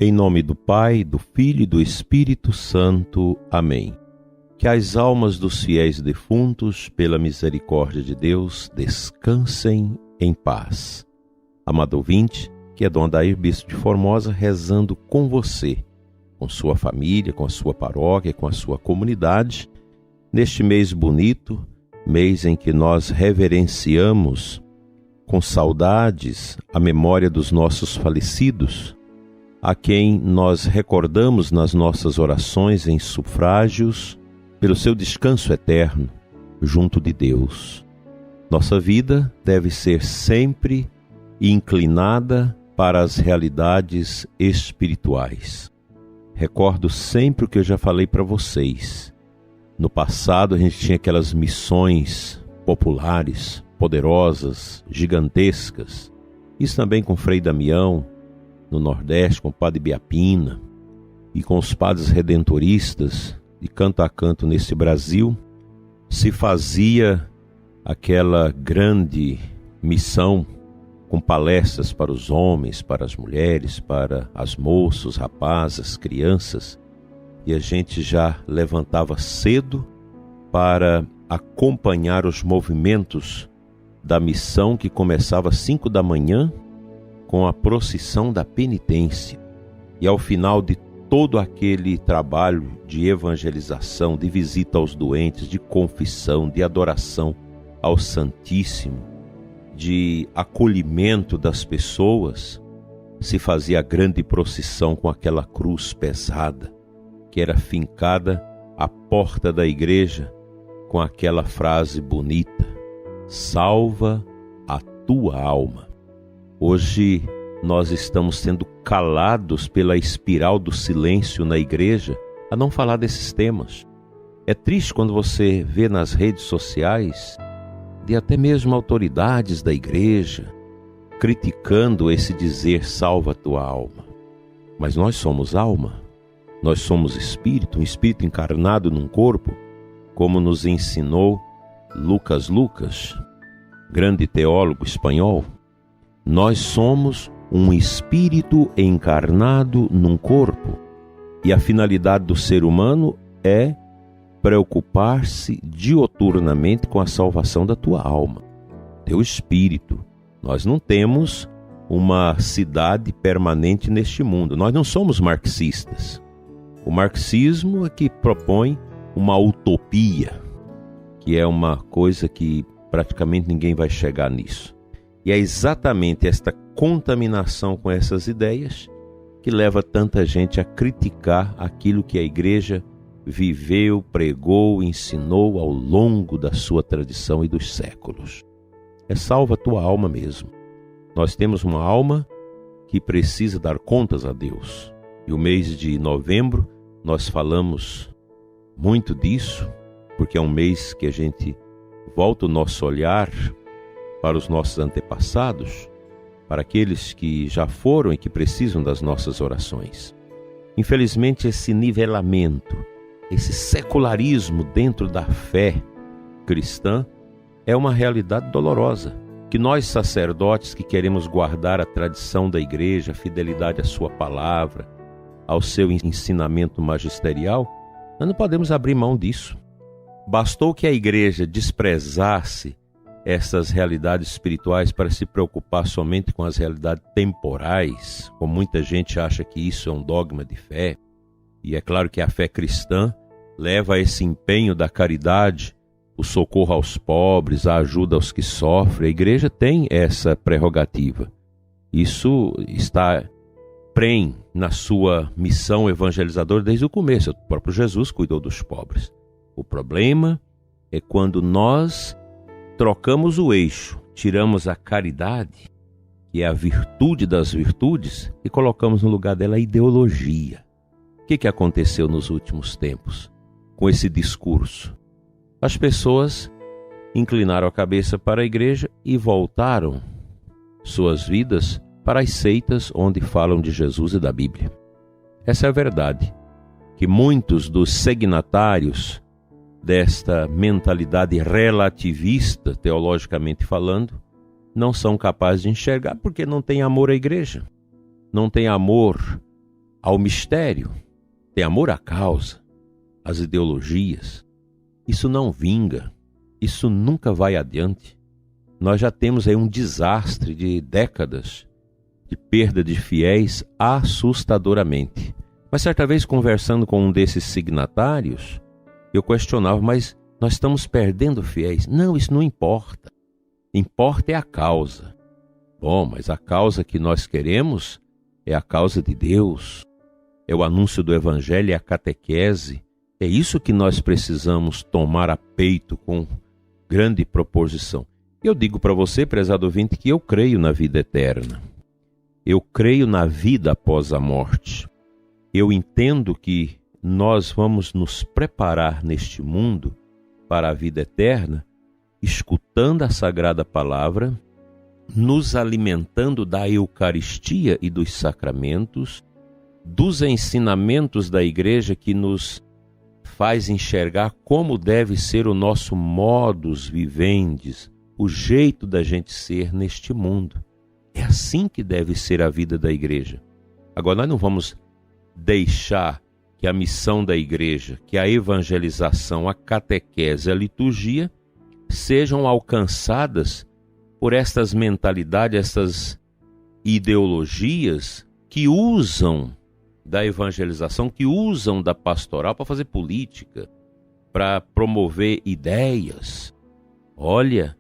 Em nome do Pai, do Filho e do Espírito Santo. Amém. Que as almas dos fiéis defuntos, pela misericórdia de Deus, descansem em paz. Amado ouvinte, que é Dom Adair, Bispo de Formosa, rezando com você, com sua família, com a sua paróquia, com a sua comunidade, neste mês bonito, mês em que nós reverenciamos com saudades a memória dos nossos falecidos, a quem nós recordamos nas nossas orações em sufrágios pelo seu descanso eterno junto de Deus. Nossa vida deve ser sempre inclinada para as realidades espirituais. Recordo sempre o que eu já falei para vocês. No passado a gente tinha aquelas missões populares, poderosas, gigantescas. Isso também com Frei Damião, no Nordeste, com o Padre Biapina e com os padres redentoristas, de canto a canto nesse Brasil, se fazia aquela grande missão com palestras para os homens, para as mulheres, para as moças, os rapazes, crianças, e a gente já levantava cedo para acompanhar os movimentos da missão que começava às 5 da manhã com a procissão da penitência. E ao final de todo aquele trabalho de evangelização, de visita aos doentes, de confissão, de adoração ao Santíssimo, de acolhimento das pessoas, se fazia a grande procissão com aquela cruz pesada, que era fincada à porta da igreja, com aquela frase bonita: salva a tua alma. Hoje nós estamos sendo calados pela espiral do silêncio na igreja a não falar desses temas. É triste quando você vê nas redes sociais de até mesmo autoridades da igreja criticando esse dizer salva a tua alma. Mas nós somos alma, nós somos espírito, um espírito encarnado num corpo, como nos ensinou Lucas, grande teólogo espanhol. Nós somos um espírito encarnado num corpo, e a finalidade do ser humano é preocupar-se dioturnamente com a salvação da tua alma, teu espírito. Nós não temos uma cidade permanente neste mundo, nós não somos marxistas. O marxismo é que propõe uma utopia, que é uma coisa que praticamente ninguém vai chegar nisso. E é exatamente esta contaminação com essas ideias que leva tanta gente a criticar aquilo que a igreja viveu, pregou, ensinou ao longo da sua tradição e dos séculos. É salva a tua alma mesmo. Nós temos uma alma que precisa dar contas a Deus. E o mês de novembro nós falamos muito disso, porque é um mês que a gente volta o nosso olhar para os nossos antepassados, para aqueles que já foram e que precisam das nossas orações. Infelizmente, esse nivelamento, esse secularismo dentro da fé cristã é uma realidade dolorosa, que nós sacerdotes que queremos guardar a tradição da igreja, a fidelidade à sua palavra, ao seu ensinamento magisterial, nós não podemos abrir mão disso. Bastou que a igreja desprezasse essas realidades espirituais para se preocupar somente com as realidades temporais, como muita gente acha que isso é um dogma de fé. E é claro que a fé cristã leva a esse empenho da caridade, o socorro aos pobres, a ajuda aos que sofrem. A igreja tem essa prerrogativa. Isso está prenhe na sua missão evangelizadora desde o começo. O próprio Jesus cuidou dos pobres. O problema é quando nós trocamos o eixo, tiramos a caridade, que é a virtude das virtudes, e colocamos no lugar dela a ideologia. O que aconteceu nos últimos tempos com esse discurso? As pessoas inclinaram a cabeça para a igreja e voltaram suas vidas para as seitas onde falam de Jesus e da Bíblia. Essa é a verdade, que muitos dos signatários desta mentalidade relativista, teologicamente falando, não são capazes de enxergar porque não tem amor à igreja, não tem amor ao mistério, tem amor à causa, às ideologias. Isso não vinga, isso nunca vai adiante. Nós já temos aí um desastre de décadas de perda de fiéis assustadoramente. Mas certa vez, conversando com um desses signatários, eu questionava, mas nós estamos perdendo fiéis? Não, isso não importa. Importa é a causa. Bom, mas a causa que nós queremos é a causa de Deus. É o anúncio do Evangelho, é a catequese. É isso que nós precisamos tomar a peito com grande proposição. Eu digo para você, prezado ouvinte, que eu creio na vida eterna. Eu creio na vida após a morte. Eu entendo que nós vamos nos preparar neste mundo para a vida eterna, escutando a Sagrada Palavra, nos alimentando da Eucaristia e dos sacramentos, dos ensinamentos da Igreja que nos faz enxergar como deve ser o nosso modus vivendi, o jeito da gente ser neste mundo. É assim que deve ser a vida da Igreja. Agora, nós não vamos deixar que a missão da Igreja, que a evangelização, a catequese, a liturgia, sejam alcançadas por estas mentalidades, estas ideologias que usam da evangelização, que usam da pastoral para fazer política, para promover ideias. Olha,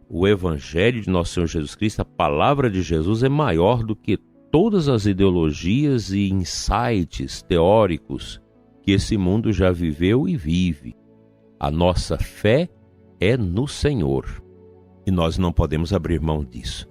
o Evangelho de Nosso Senhor Jesus Cristo, a palavra de Jesus é maior do que todas as ideologias e insights teóricos que esse mundo já viveu e vive. A nossa fé é no Senhor e nós não podemos abrir mão disso.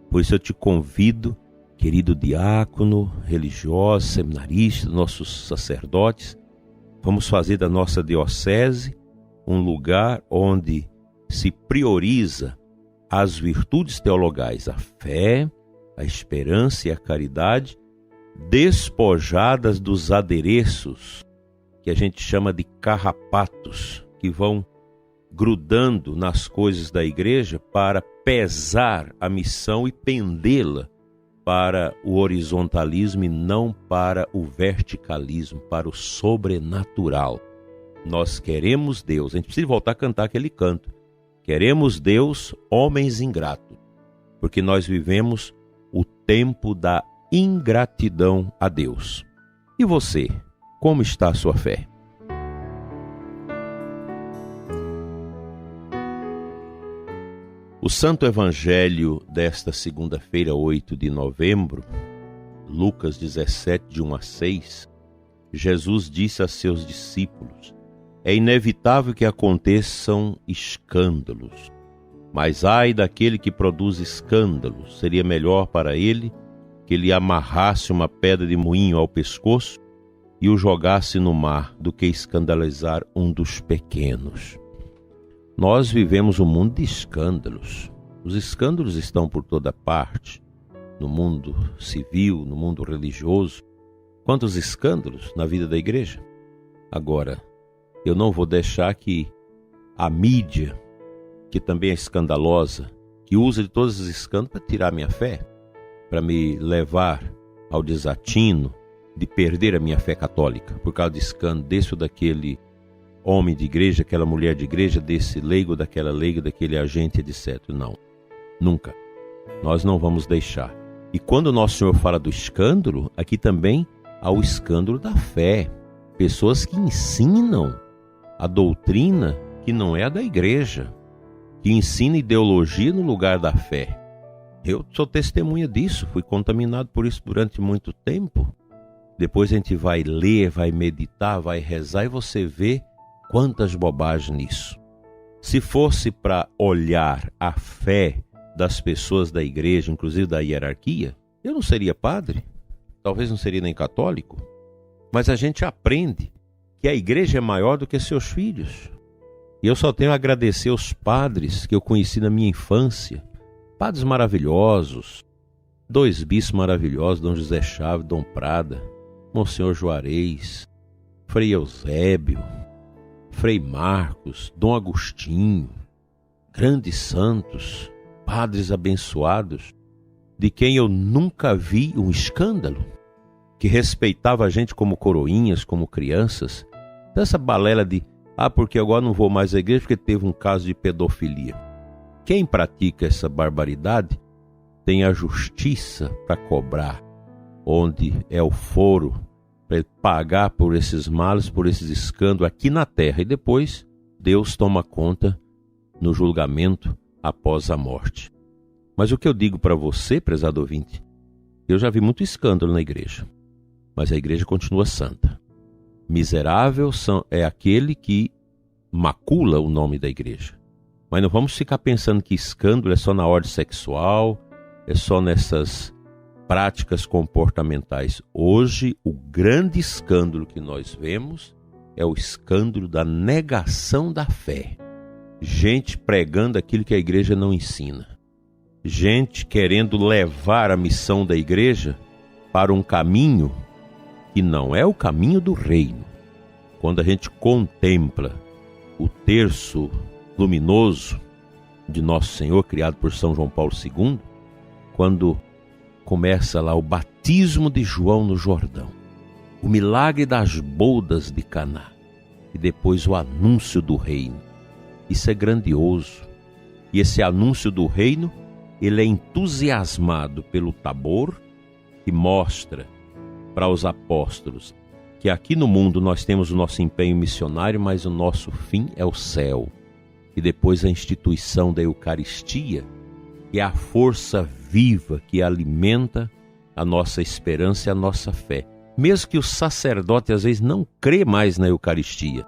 Por isso eu te convido, querido diácono, religioso, seminarista, nossos sacerdotes, vamos fazer da nossa diocese um lugar onde se prioriza as virtudes teologais, a fé, a esperança e a caridade, despojadas dos adereços que a gente chama de carrapatos, que vão grudando nas coisas da igreja para pesar a missão e pendê-la para o horizontalismo e não para o verticalismo, para o sobrenatural. Nós queremos Deus, a gente precisa voltar a cantar aquele canto. Queremos Deus, homens ingratos, porque nós vivemos o tempo da ingratidão a Deus. E você, como está a sua fé? O Santo Evangelho desta segunda-feira, 8 de novembro, Lucas 17, de 1 a 6, Jesus disse a seus discípulos: é inevitável que aconteçam escândalos, mas ai daquele que produz escândalos, seria melhor para ele que lhe amarrasse uma pedra de moinho ao pescoço e o jogasse no mar, do que escandalizar um dos pequenos. Nós vivemos um mundo de escândalos. Os escândalos estão por toda parte, no mundo civil, no mundo religioso. Quantos escândalos na vida da igreja? Agora, eu não vou deixar que a mídia, que também é escandalosa, que usa de todos os escândalos para tirar minha fé, para me levar ao desatino de perder a minha fé católica, por causa de escândalo desse ou daquele homem de igreja, aquela mulher de igreja, desse leigo, daquela leiga, daquele agente, etc. Não, nunca. Nós não vamos deixar. E quando o Nosso Senhor fala do escândalo, aqui também há o escândalo da fé. Pessoas que ensinam a doutrina que não é a da igreja, que ensina ideologia no lugar da fé. Eu sou testemunha disso, fui contaminado por isso durante muito tempo. Depois a gente vai ler, vai meditar, vai rezar e você vê quantas bobagens nisso. Se fosse para olhar a fé das pessoas da igreja, inclusive da hierarquia, eu não seria padre, talvez não seria nem católico, mas a gente aprende que a igreja é maior do que seus filhos. E eu só tenho a agradecer aos padres que eu conheci na minha infância, padres maravilhosos, 2 bispos maravilhosos, Dom José Chaves, Dom Prada, Monsenhor Juarez, Frei Eusébio, Frei Marcos, Dom Agostinho, grandes santos, padres abençoados, de quem eu nunca vi um escândalo. que respeitava a gente como coroinhas, como crianças. Então essa balela de, porque agora não vou mais à igreja porque teve um caso de pedofilia. Quem pratica essa barbaridade tem a justiça para cobrar, onde é o foro para ele pagar por esses males, por esses escândalos aqui na terra. E depois Deus toma conta no julgamento após a morte. Mas o que eu digo para você, prezado ouvinte, eu já vi muito escândalo na igreja, mas a igreja continua santa. Miserável é aquele que macula o nome da igreja. Mas não vamos ficar pensando que escândalo é só na ordem sexual, é só nessas práticas comportamentais. Hoje, o grande escândalo que nós vemos é o escândalo da negação da fé. Gente pregando aquilo que a igreja não ensina. Gente querendo levar a missão da igreja para um caminho que não é o caminho do reino. Quando a gente contempla o terço luminoso de Nosso Senhor, criado por São João Paulo II, quando começa lá o batismo de João no Jordão, o milagre das bodas de Caná e depois o anúncio do reino. Isso é grandioso. E esse anúncio do reino, ele é entusiasmado pelo Tabor, que mostra para os apóstolos que aqui no mundo nós temos o nosso empenho missionário, mas o nosso fim é o céu. E depois a instituição da Eucaristia, que é a força viva que alimenta a nossa esperança e a nossa fé. Mesmo que o sacerdote às vezes não crê mais na Eucaristia,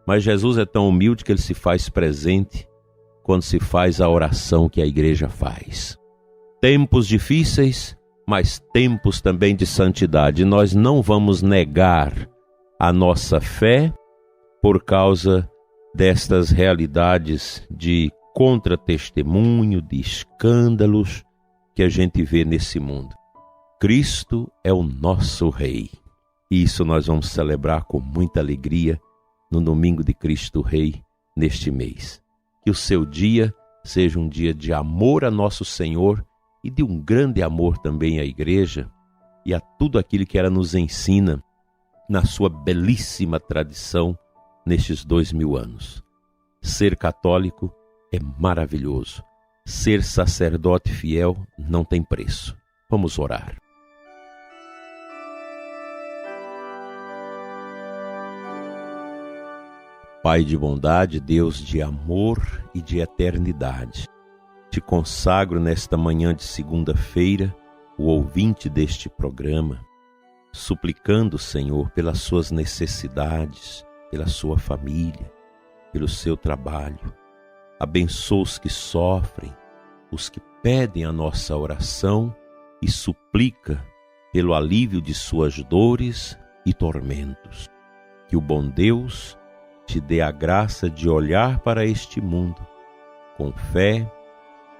mas Jesus é tão humilde que ele se faz presente quando se faz a oração que a igreja faz. Tempos difíceis, mas tempos também de santidade. Nós não vamos negar a nossa fé por causa destas realidades de contra-testemunho, de escândalos que a gente vê nesse mundo. Cristo é o nosso Rei. E isso nós vamos celebrar com muita alegria no domingo de Cristo Rei neste mês. Que o seu dia seja um dia de amor a nosso Senhor e de um grande amor também à igreja e a tudo aquilo que ela nos ensina na sua belíssima tradição nestes 2000 anos. Ser católico é maravilhoso. Ser sacerdote fiel não tem preço. Vamos orar. Pai de bondade, Deus de amor e de eternidade, te consagro nesta manhã de segunda-feira o ouvinte deste programa, suplicando, Senhor, pelas suas necessidades, pela sua família, pelo seu trabalho. Abençoa os que sofrem, os que pedem a nossa oração e suplica pelo alívio de suas dores e tormentos. Que o bom Deus te dê a graça de olhar para este mundo com fé,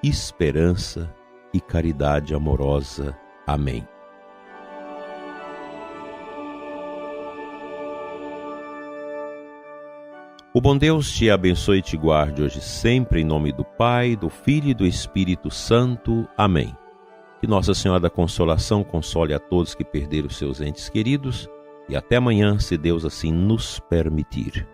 esperança e caridade amorosa. Amém. O bom Deus te abençoe e te guarde hoje sempre, em nome do Pai, do Filho e do Espírito Santo. Amém. Que Nossa Senhora da Consolação console a todos que perderam seus entes queridos e até amanhã, se Deus assim nos permitir.